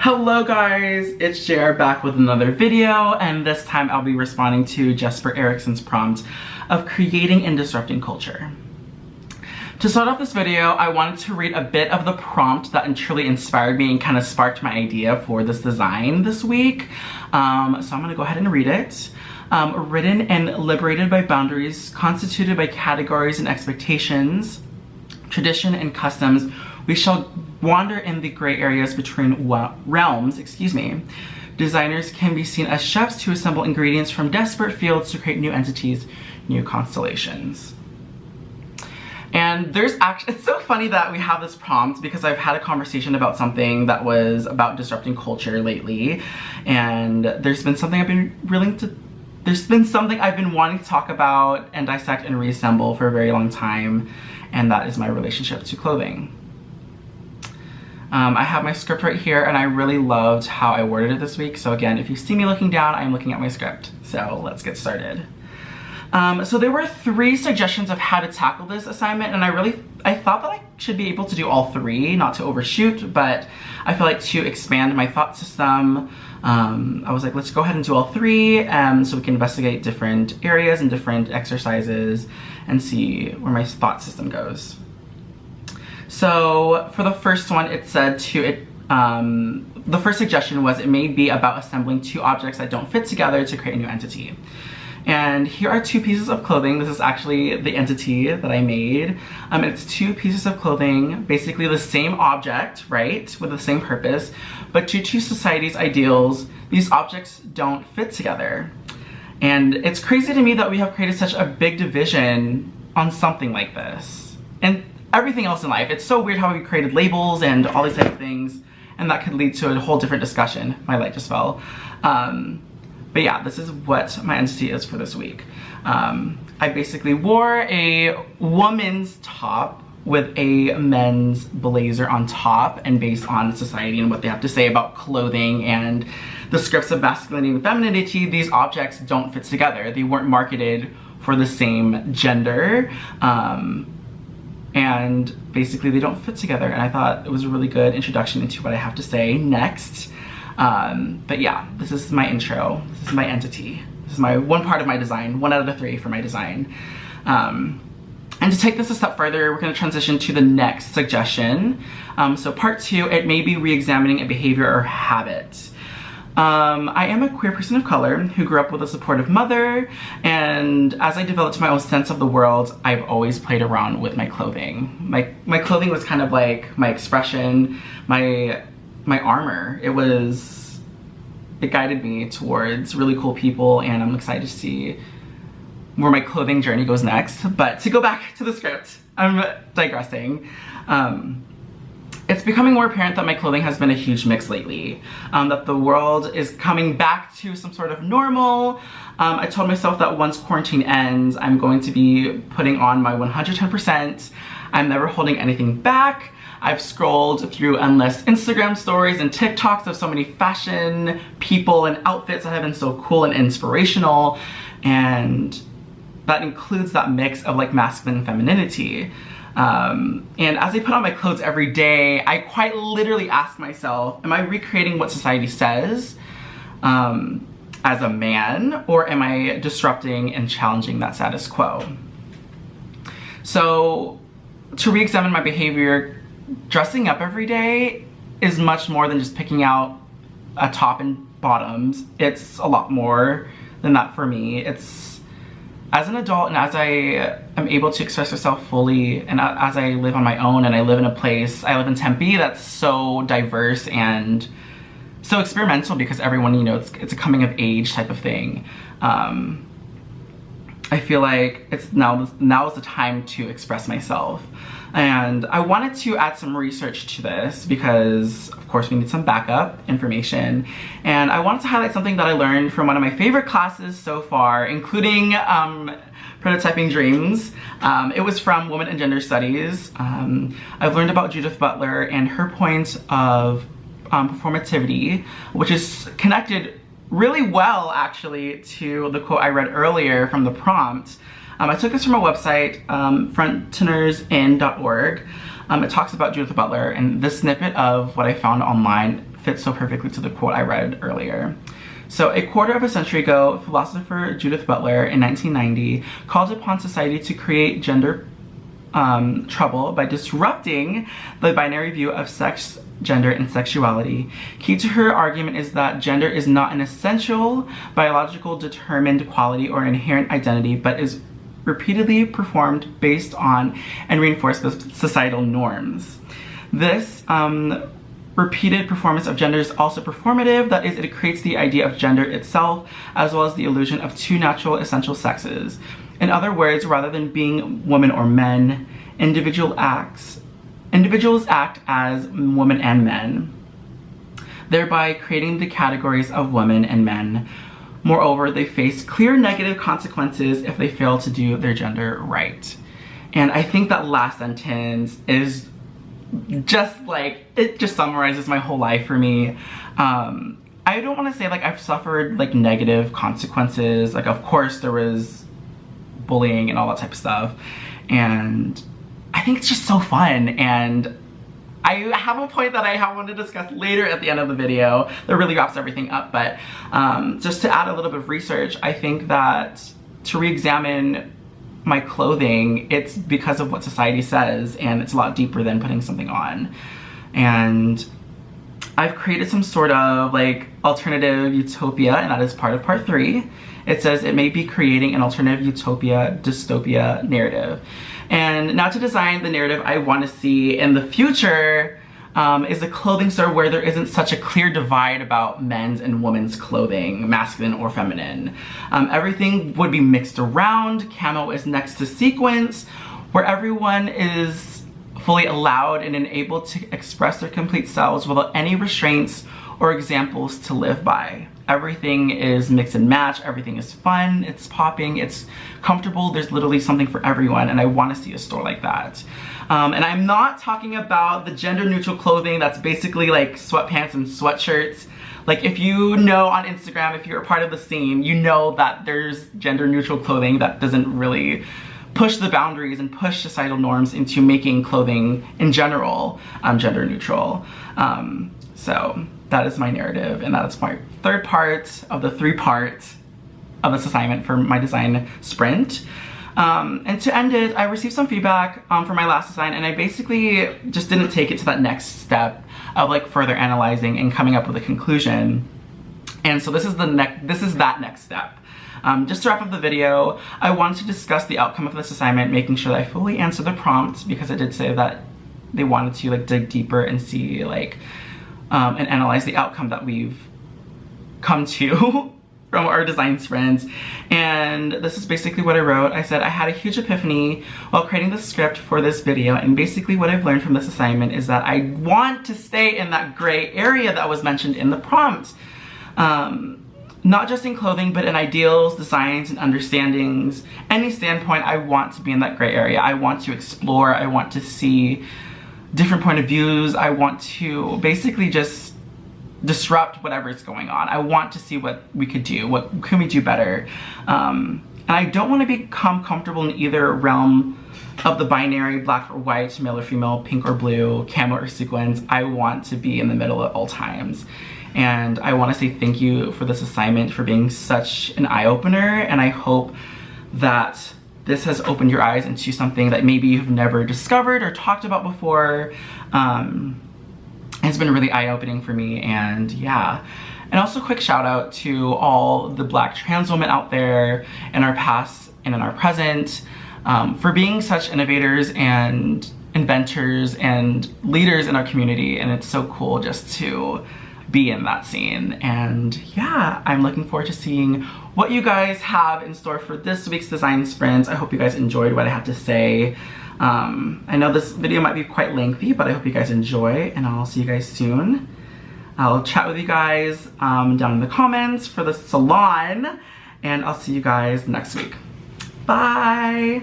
Hello guys, it's JR back with another video, and this time I'll be responding to Jesper Ericsson's prompt of creating and disrupting culture. To start off this video, I wanted to read a bit of the prompt that truly inspired me and kind of sparked my idea for this design this week. So I'm gonna go ahead and read it. Written and liberated by boundaries, constituted by categories and expectations, tradition and customs, we shall wander in the gray areas between realms, Designers can be seen as chefs to assemble ingredients from disparate fields to create new entities, new constellations. And there's actually, it's so funny that we have this prompt because I've had a conversation about something that was about disrupting culture lately, and there's been something I've been wanting to talk about and dissect and reassemble for a very long time, and that is my relationship to clothing. I have my script right here, and I really loved how I worded it this week. So again, if you see me looking down, I'm looking at my script. So let's get started. So there were 3 suggestions of how to tackle this assignment, and I thought that I should be able to do all 3, not to overshoot, but I feel like to expand my thought system, I was like, let's go ahead and do all 3 so we can investigate different areas and different exercises and see where my thought system goes. So for the first one, it said the first suggestion was it may be about assembling 2 objects that don't fit together to create a new entity. And here are 2 pieces of clothing. This is actually the entity that I made. It's 2 pieces of clothing, basically the same object, right, with the same purpose, but due to society's ideals, these objects don't fit together. And it's crazy to me that we have created such a big division on something like this. And everything else in life. It's so weird how we created labels and all these type of things, and that could lead to a whole different discussion. My light just fell. But yeah, this is what my entity is for this week. I basically wore a woman's top with a men's blazer on top, and based on society and what they have to say about clothing and the scripts of masculinity and femininity, these objects don't fit together. They weren't marketed for the same gender. And basically they don't fit together, and I thought it was a really good introduction into what I have to say next. But yeah, this is my intro. This is my entity. This is my one part of my design, 1 out of the 3 for my design. And to take this a step further, we're going to transition to the next suggestion. So part 2, it may be re-examining a behavior or habit. I am a queer person of color who grew up with a supportive mother, and as I developed my own sense of the world, I've always played around with my clothing. My clothing was kind of like my expression, my armor. It guided me towards really cool people, and I'm excited to see where my clothing journey goes next. But to go back to the script, I'm digressing. It's becoming more apparent that my clothing has been a huge mix lately, that the world is coming back to some sort of normal. I told myself that once quarantine ends, I'm going to be putting on my 110%. I'm never holding anything back. I've scrolled through endless Instagram stories and TikToks of so many fashion people and outfits that have been so cool and inspirational, and that includes that mix of like masculine and femininity. And as I put on my clothes every day, I quite literally ask myself, am I recreating what society says as a man, or am I disrupting and challenging that status quo? So to re-examine my behavior, dressing up every day is much more than just picking out a top and bottoms. It's a lot more than that for me. It's as an adult, and as I am able to express myself fully, and as I live on my own, and I live in a place, I live in Tempe, that's so diverse and so experimental because everyone, you know, it's a coming of age type of thing. I feel like it's now is the time to express myself. And I wanted to add some research to this because, of course, we need some backup information. And I wanted to highlight something that I learned from one of my favorite classes so far, including Prototyping Dreams. It was from Women and Gender Studies. I've learned about Judith Butler and her point of performativity, which is connected really well, actually, to the quote I read earlier from the prompt. I took this from a website, frontenersin.org. It talks about Judith Butler, and this snippet of what I found online fits so perfectly to the quote I read earlier. So a quarter of a century ago, philosopher Judith Butler in 1990 called upon society to create gender trouble by disrupting the binary view of sex, gender, and sexuality. Key to her argument is that gender is not an essential, biological determined quality or inherent identity, but is repeatedly performed based on and reinforced with societal norms. This repeated performance of gender is also performative, that is, it creates the idea of gender itself, as well as the illusion of two natural essential sexes. In other words, rather than being women or men, individuals act as women and men, thereby creating the categories of women and men. Moreover, they face clear negative consequences if they fail to do their gender right. And I think that last sentence is just like, it just summarizes my whole life for me. I don't want to say like I've suffered like negative consequences. Like, of course there was bullying and all that type of stuff, and I think it's just so fun. And I have a point that I want to discuss later at the end of the video that really wraps everything up, but just to add a little bit of research, I think that to re-examine my clothing, it's because of what society says, and it's a lot deeper than putting something on. And I've created some sort of like alternative utopia, and that is part of part 3. It says it may be creating an alternative utopia dystopia narrative. And now to design the narrative I want to see in the future is a clothing store where there isn't such a clear divide about men's and women's clothing, masculine or feminine. Everything would be mixed around. Camo is next to sequins, where everyone is fully allowed and enabled to express their complete selves without any restraints or examples to live by. Everything is mix and match, everything is fun, it's popping, it's comfortable, there's literally something for everyone, and I want to see a store like that. And I'm not talking about the gender neutral clothing that's basically like sweatpants and sweatshirts. Like, if you know on Instagram, if you're a part of the scene, you know that there's gender neutral clothing that doesn't really push the boundaries and push societal norms into making clothing in general gender neutral. So that is my narrative, and that is my third part of the 3 parts of this assignment for my design sprint. And to end it, I received some feedback for my last design, and I basically just didn't take it to that next step of like further analyzing and coming up with a conclusion. And so this is that next step. Just to wrap up the video, I wanted to discuss the outcome of this assignment, making sure that I fully answer the prompt, because I did say that they wanted to like dig deeper and see like and analyze the outcome that we've come to from our design sprints. And this is basically what I wrote. I said I had a huge epiphany while creating the script for this video, and basically what I've learned from this assignment is that I want to stay in that gray area that was mentioned in the prompt. Not just in clothing, but in ideals, designs, and understandings. Any standpoint, I want to be in that gray area. I want to explore, I want to see different point of views. I want to basically just disrupt whatever is going on. I want to see what we could do, what can we do better. And I don't want to become comfortable in either realm of the binary, black or white, male or female, pink or blue, camo or sequins. I want to be in the middle at all times. And I want to say thank you for this assignment, for being such an eye-opener, and I hope that this has opened your eyes into something that maybe you've never discovered or talked about before. It's been really eye-opening for me, and yeah. And also a quick shout out to all the Black trans women out there in our past and in our present, for being such innovators and inventors and leaders in our community. And it's so cool just to be in that scene. And yeah, I'm looking forward to seeing what you guys have in store for this week's design sprints. I hope you guys enjoyed what I had to say. I know this video might be quite lengthy, but I hope you guys enjoy, and I'll see you guys soon. I'll chat with you guys down in the comments for the salon, and I'll see you guys next week. Bye!